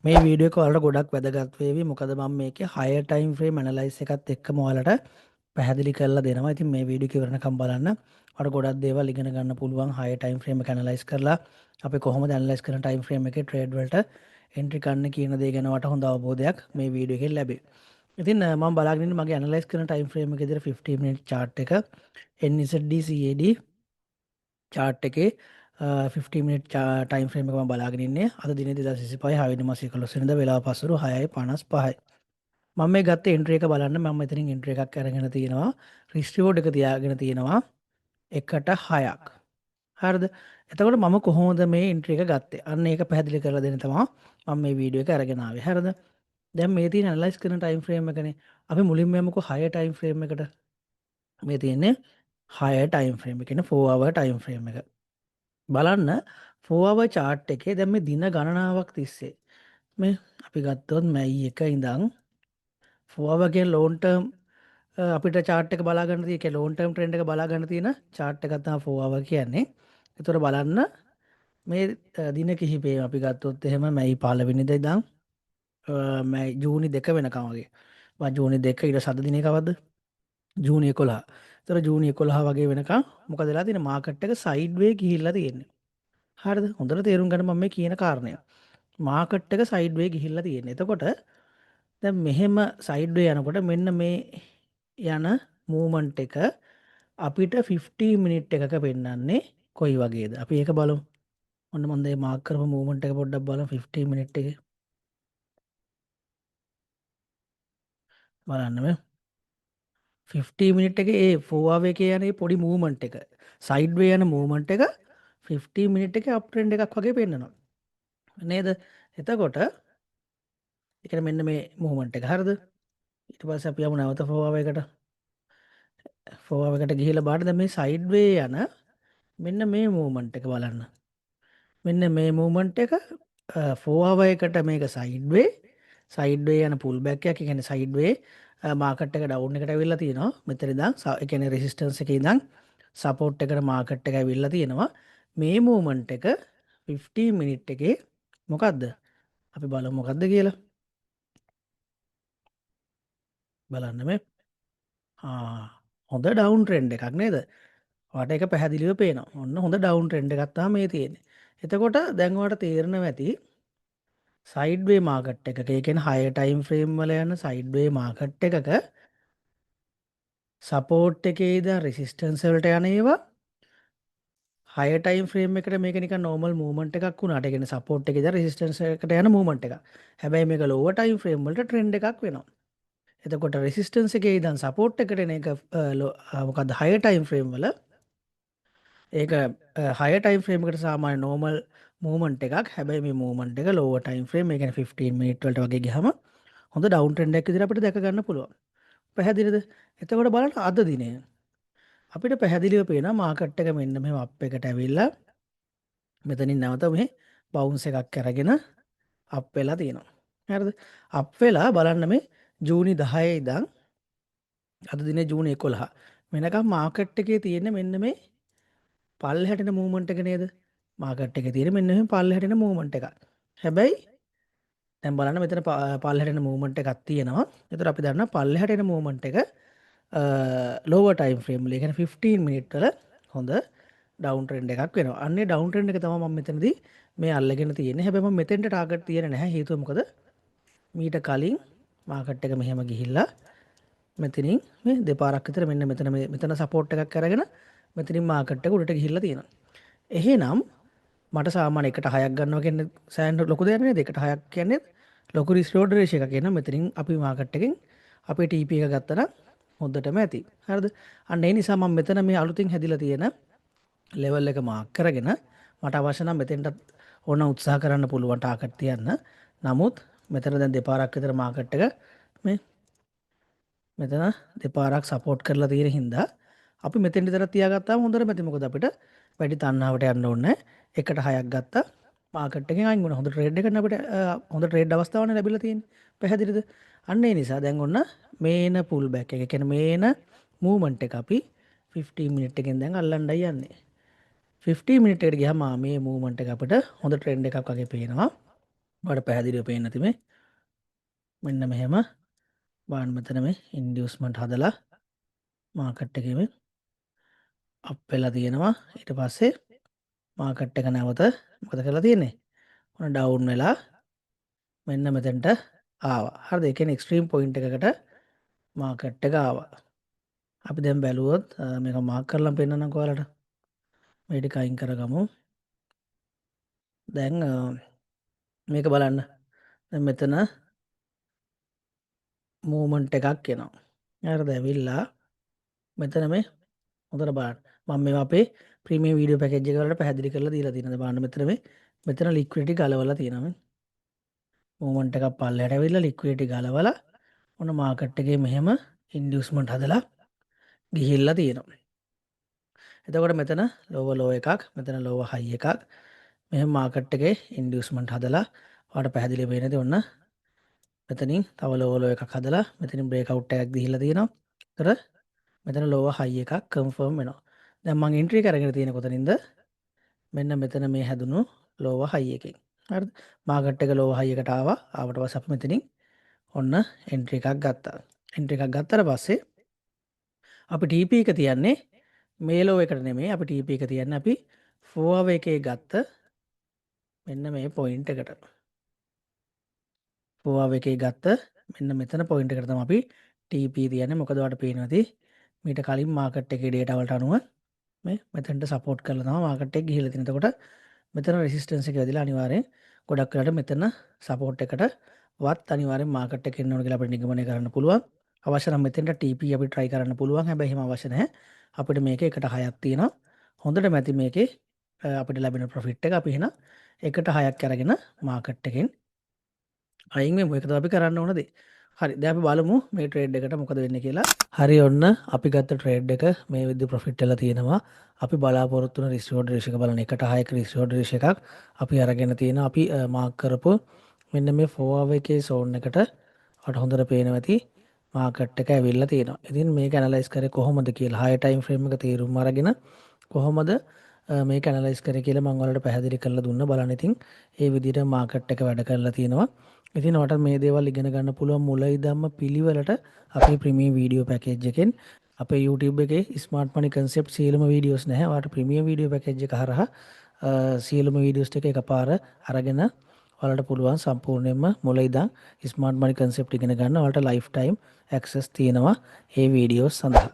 මේ වීඩියෝ එක ඔයාලට ගොඩක් වැදගත් වේවි. මොකද මම මේකේ higher time frame analysis එකත් එක්කම ඔයාලට පැහැදිලි කරලා දෙනවා. ඉතින් මේ වීඩියෝ එක ඉවරනකම් බලන්න. ඔයාලට ගොඩක් දේවල් ඉගෙන ගන්න පුළුවන් higher time frame එක analyze කරලා අපි කොහොමද analyze කරන time frame එකේ trade වලට entry ගන්න කියන දේ ගැන ඔයාලට හොඳ අවබෝධයක් මේ වීඩියෝ එකෙන් ලැබේ. ඉතින් මම බලාගෙන ඉන්නේ මගේ analyze කරන time frame එකේ විතර 15 minute chart එක NZD CAD chart එකේ 50 මිනිට් ටයිම් ෆ්‍රේම් එක මම බලාගෙන ඉන්නේ. අද දිනේ 2025 6 වෙනි මාසයේ 11 වෙනිදා වෙලාව පස්වරු 6:55යි. මම මේ ගත්ත එන්ට්‍රි එක බලන්න මම මෙතනින් එන්ට්‍රි එකක් අරගෙන තියෙනවා. රිස්ක් රිවෝඩ් එක තියාගෙන තියෙනවා 1/6ක්. හරිද? එතකොට මම කොහොමද මේ එන්ට්‍රි එක ගත්තේ? අන්න ඒක පැහැදිලි කරලා දෙන්න තමයි මම මේ වීඩියෝ එක අරගෙන ආවේ. හරිද? දැන් මේ තියෙන ඇනලයිස් කරන ටයිම් ෆ්‍රේම් එකනේ. අපි මුලින්ම යමුකෝ 6 ටයිම් ෆ්‍රේම් එකට. මේ තියෙන්නේ 6 ටයිම් ෆ්‍රේම් එක කියන්නේ 4 hour ටයිම් ෆ්‍රේම් එක. බලන්න 4 hour chart එකේ දැන් මේ දින ගණනාවක් තිස්සේ මේ අපි ගත්තොත් මැයි එක ඉඳන් 4 hour කියන ලෝන් ටර්ම් අපිට chart එක බලා ගන්න තියෙන්නේ ලෝන් ටර්ම් ට්‍රෙන්ඩ් එක බලා ගන්න තියෙන chart එකක් තමයි 4 hour කියන්නේ. ඒතර බලන්න මේ දින කිහිපේ අපි ගත්තොත් එහෙම මැයි 15 වෙනිදා ඉඳන් මැයි ජූනි 2 වෙනකම් වගේ. ජූනි 2 ඊට සත දිනේ කවද්ද? ජූනි 11. ඒතර ජූනි 11 වගේ වෙනකම් මොකද වෙලා තියෙන්නේ? මාකට් එක සයිඩ් වේ ගිහිල්ලා තියෙන්නේ. හරිද? හොඳට තේරුම් ගන්න මම මේ කියන කාරණය. මාකට් එක සයිඩ් වේ ගිහිල්ලා තියෙන්නේ. එතකොට දැන් මෙහෙම සයිඩ් වේ යනකොට මෙන්න මේ යන මූවමන්ට් එක අපිට 15 මිනිට් එකක පෙන්වන්නේ කොයි වගේද? අපි ඒක බලමු. ඔන්න මම මේ මාක් කරපු මූවමන්ට් එක පොඩ්ඩක් බලමු 15 මිනිට් එකේ. බලන්න මේ 50 මිනිට් එකේ ඒ 4 hour එකේ යන පොඩි මූවමන්ට් එක සයිඩ් වේ යන මූවමන්ට් එක 50 මිනිට් එකේ අප් ට්‍රෙන්ඩ් එකක් වගේ පෙන්වනවා. නේද? එතකොට ඒ කියන්නේ මෙන්න මේ මූවමන්ට් එක හරිද? ඊට පස්සේ අපි යමු නැවත 4 hour එකට. 4 hour එකට ගිහිල්ලා බලන්න දැන් මේ සයිඩ් වේ යන මෙන්න මේ මූවමන්ට් එක බලන්න. මෙන්න මේ මූවමන්ට් එක 4 hour එකට මේක සයිඩ් වේ යන පුල් බැක් එකක්. ඒ කියන්නේ සයිඩ් වේ මාකට් එක ඩවුන් එකට ඇවිල්ලා තියෙනවා. මෙතන ඉඳන් ඒ කියන්නේ රෙසිස්ටන්ස් එකේ ඉඳන් සපෝට් එකට මාකට් එක ඇවිල්ලා තියෙනවා. මේ මූවමන්ට් එක 15 මිනිට් එකේ මොකද්ද? අපි බලමු මොකද්ද කියලා. බලන්න මේ හොඳ ඩවුන් ට්‍රෙන්ඩ් එකක් නේද? ඔයාට ඒක පැහැදිලිව පේනවා. ඔන්න හොඳ ඩවුන් ට්‍රෙන්ඩ් එකක් තමයි මේ තියෙන්නේ. එතකොට දැන් ඔයාලට තේරෙනවා ඇති සයිඩ් වේ මාකට් එකක ඒ කියන්නේ higher time frame වල යන සයිඩ් වේ මාකට් එකක සපෝට් එකේ ඉඳන් රෙසිස්ටන්ස් වලට යන ඒවා higher time frame එකට මේක නිකන් normal movement එකක් වුණාට ඒ කියන්නේ සපෝට් එකේ ඉඳන් රෙසිස්ටන්ස් එකට යන movement එකක්. හැබැයි මේක lower time frame වලට ට්‍රෙන්ඩ් එකක් වෙනවා. එතකොට රෙසිස්ටන්ස් එකේ ඉඳන් සපෝට් එකට එන එක මොකද්ද higher time frame වල ඒක හය ටයිම් ෆ්‍රේමකට සාමාන්‍ය නෝමල් මූවමන්ට් එකක්. හැබැයි මේ මූවමන්ට් එක ලෝවර් ටයිම් ෆ්‍රේම්, ඒ කියන්නේ 15 මිනිත් වලට වගේ ගියාම හොඳ ඩවුන් ට්‍රෙන්ඩ් එකක් විදිහට අපිට දැක ගන්න පුළුවන්. පැහැදිලිද? එතකොට බලන්න අද දිනේ අපිට පැහැදිලිව පේනවා මාකට් එක මෙන්න මෙහෙම අප් එකට ඇවිල්ලා මෙතනින් නැවත මේ බවුන්ස් එකක් අරගෙන අප් වෙලා තියෙනවා. හරිද? අප් වෙලා බලන්න මේ ජූනි 10 ඉඳන් අද දිනේ ජූනි 11 වෙනකම් මාකට් එකේ තියෙන මෙන්න මේ පල්ලෙහාට එන මූවමන්ට් එක නේද? මාකට් එකේ තියෙන මෙන්න මෙහෙම පල්ලෙහාට එන මූවමන්ට් එකක්. හැබැයි දැන් බලන්න මෙතන පල්ලෙහාට එන මූවමන්ට් එකක් තියෙනවා. ඒතර අපි දන්නවා පල්ලෙහාට එන මූවමන්ට් එක ලෝවර් ටයිම් ෆ්‍රේම් වල, ඒ කියන්නේ 15 මිනිත් වල හොඳ ඩවුන් ට්‍රෙන්ඩ් එකක් වෙනවා. අන්නේ ඩවුන් ට්‍රෙන්ඩ් එක තමයි මම මෙතනදී මේ අල්ලගෙන තියෙන්නේ. හැබැයි මම මෙතෙන්ට ටාගට් තියන්නේ නැහැ. හේතුව මොකද? මීට කලින් මාකට් එක මෙහෙම ගිහිල්ලා මෙතනින් මේ දෙපාරක් විතර මෙන්න මෙතන සපෝට් එකක් අරගෙන මෙතනින් මාකට් එක උඩට ගිහිල්ලා තියෙනවා. එහෙනම් මට සාමාන්‍ය එකට 6ක් ගන්නවා කියන්නේ සෑහෙන ලොකු දෙයක් නේද? එකට 6ක් කියන්නේ ලොකු රිස්ක් රිවෝඩ් රේෂියෝ එකක්. එහෙනම් මෙතනින් අපි මාකට් එකෙන් අපේ TP එක ගත්තා නම් හොඳටම ඇති. හරිද? අන්න ඒ නිසා මම මෙතන මේ අලුතින් හැදිලා තියෙන ලෙවල් එක මාක් කරගෙන මට අවශ්‍ය නම් මෙතෙන්ට ඕන උත්සාහ කරන්න පුළුවන් ටාගට් තියන්න. නමුත් මෙතන දැන් දෙපාරක් විතර මාකට් එක මේ මෙතන දෙපාරක් සපෝට් කරලා තියෙන හින්දා අපි මෙතෙන් විතර තියාගත්තාම හොඳට ඇති. මොකද අපිට වැඩි තණ්හාවට යන්න ඕනේ නැහැ. එකට 6ක් ගත්තා මාකට් එකෙන් අයින් වුණා. හොඳ ට්‍රේඩ් එකක් අපිට හොඳ ට්‍රේඩ් අවස්ථාවක් ලැබිලා තියෙන්නේ. පැහැදිලිද? අන්න ඒ නිසා දැන් ඔන්න මේන පුල් බෑක් එක. ඒ කියන්නේ මේන මූවමන්ට් එක අපි 15 මිනිත් එකෙන් දැන් අල්ලන්නයි යන්නේ. 15 මිනිත් එකට ගියාම මේ මූවමන්ට් එක අපිට හොඳ ට්‍රෙන්ඩ් එකක් වගේ පේනවා. ඔයාලට පැහැදිලිව පේන්න ඇති මේ. මෙන්න මෙහෙම බලන්න මෙතන මේ ඉන්ඩියුස්මන්ට් හදලා මාකට් එකේ මේ අප් වෙලා තියෙනවා. ඊට පස්සේ මාකට් එක නැවත මොකද කරලා තියෙන්නේ? ඔන්න ඩවුන් වෙලා මෙන්න මෙතෙන්ට ආවා. හරිද? ඒ කියන්නේ එක්ස්ට්‍රීම් පොයින්ට් එකකට මාකට් එක ආවා. අපි දැන් බැලුවොත් මේක මාක් කරලා පෙන්නන්නම්කෝ ඔයාලට. මේ ටික අයින් කරගමු. දැන් මේක බලන්න. දැන් මෙතන මූවමන්ට් එකක් එනවා. හරිද? ඇවිල්ලා මෙතන මේ හොඳට බලන්න. මම මේවා අපේ ප්‍රීමියම් වීඩියෝ පැකේජ් එක වලට පැහැදිලි කරලා දීලා තියෙනවා. බලන්න මෙතන මේ මෙතන ලික්විඩිටි ගලවලා තියෙනවා මේ. මූවමන්ට් එකක් පල්ලෙහාට ඇවිල්ලා ලික්විඩිටි ගලවලා ඔන්න මාකට් එකේ මෙහෙම ඉන්ඩියුස්මන්ට් හදලා ගිහිල්ලා තියෙනවා. එතකොට මෙතන ලෝව ලෝ එකක්, මෙතන ලෝව හයි එකක්. මෙහෙම මාකට් එකේ ඉන්ඩියුස්මන්ට් හදලා ඔයාලට පැහැදිලි වෙන්නේ නැති ඔන්න මෙතනින් තව ලෝව ලෝ එකක් හදලා මෙතනින් බ්‍රේක් අවුට් එකක් දීලා තියෙනවා. ඒතර මෙතන ලෝව හයි එකක් කන්ෆර්ම් වෙනවා. දැන් මම එන්ට්‍රි කරගෙන තියෙන කොතනින්ද? මෙන්න මෙතන මේ හැදුණු ලෝව හයි එකෙන්. හරිද? මාකට් එක ලෝව හයි එකට ආවා. ආවට පස්සේ අපි මෙතනින් ඔන්න එන්ට්‍රි එකක් ගත්තා. එන්ට්‍රි එකක් ගත්තට පස්සේ අපි TP එක තියන්නේ මේ ලෝ එකට නෙමෙයි. අපි TP එක තියන්නේ අපි 4 hour එකේ ගත්ත මෙන්න මේ පොයින්ට් එකට. 4 hour එකේ ගත්ත මෙන්න මෙතන පොයින්ට් එකට තමයි අපි TP තියන්නේ. මොකද ඔයාලට පේනවා ඇති මීට කලින් මාකට් එකේ ඩේටා වලට අනුව මේ මෙතනට සපෝට් කරලා තමයි මාකට් එක ගිහිල්ලා තියෙන්නේ. එතකොට මෙතන රෙසිස්ටන්ස් එක වැදිලා අනිවාර්යෙන් ගොඩක් වෙලාට මෙතන සපෝට් එකට වත් අනිවාර්යෙන් මාකට් එක එන්න ඕන කියලා අපිට නිගමනය කරන්න පුළුවන්. අවශ්‍ය නම් මෙතෙන්ට TP අපි try කරන්න පුළුවන්. හැබැයි එහෙම අවශ්‍ය නැහැ. අපිට මේකේ 1/6ක් තියෙනවා. හොඳටම ඇති මේකේ අපිට ලැබෙන ප්‍රොෆිට් එක අපි එහෙනම් 1/6ක් අරගෙන මාකට් එකෙන් අයින් වෙමු. ඒක තමයි අපි කරන්න ඕන දේ. හරි. දැන් අපි බලමු මේ ට්‍රේඩ් එකට මොකද වෙන්නේ කියලා. හරි ඔන්න අපි ගත්ත ට්‍රේඩ් එක මේ විදිහට ප්‍රොෆිට් වෙලා තියෙනවා. අපි බලාපොරොත්තු වෙන රිස්ක් රෙෂියෝ එක බලන්න 1/6ක රිස්ක් රෙෂියෝ එකක් අපි අරගෙන තියෙනවා. අපි මාක් කරපු මෙන්න මේ 4 hour එකේ zone එකට අපට හොඳට පේනවා ඇති මාකට් එක ඇවිල්ලා තියෙනවා. ඉතින් මේක ඇනලයිස් කරේ කොහොමද කියලා high time frame එක තීරුම් අරගෙන කොහොමද මේක ඇනලයිස් කරේ කියලා මම ඔයාලට පැහැදිලි කරලා දුන්නා. බලන්න ඉතින් ඒ විදිහට මාකට් එක වැඩ කරලා තියෙනවා. ඉතින් ඔයාලට මේ දේවල් ඉගෙන ගන්න පුළුවන් මුල ඉඳන්ම පිළිවෙලට අපේ ප්‍රීමියම් වීඩියෝ පැකේජ් එකෙන් අපේ YouTube එකේ ස්මාර්ට් මනි කන්සෙප්ට් සියලුම වීඩියෝස් නැහැ. ඔයාලට ප්‍රීමියම් වීඩියෝ පැකේජ් එක හරහා සියලුම වීඩියෝස් ටික එකපාර අරගෙන ඔයාලට පුළුවන් සම්පූර්ණයෙන්ම මුල ඉඳන් ස්මාර්ට් මනි කන්සෙප්ට් ඉගෙන ගන්න. ඔයාලට ලයිෆ් ටයිම් ඇක්සස් තියෙනවා මේ වීඩියෝස් සඳහා.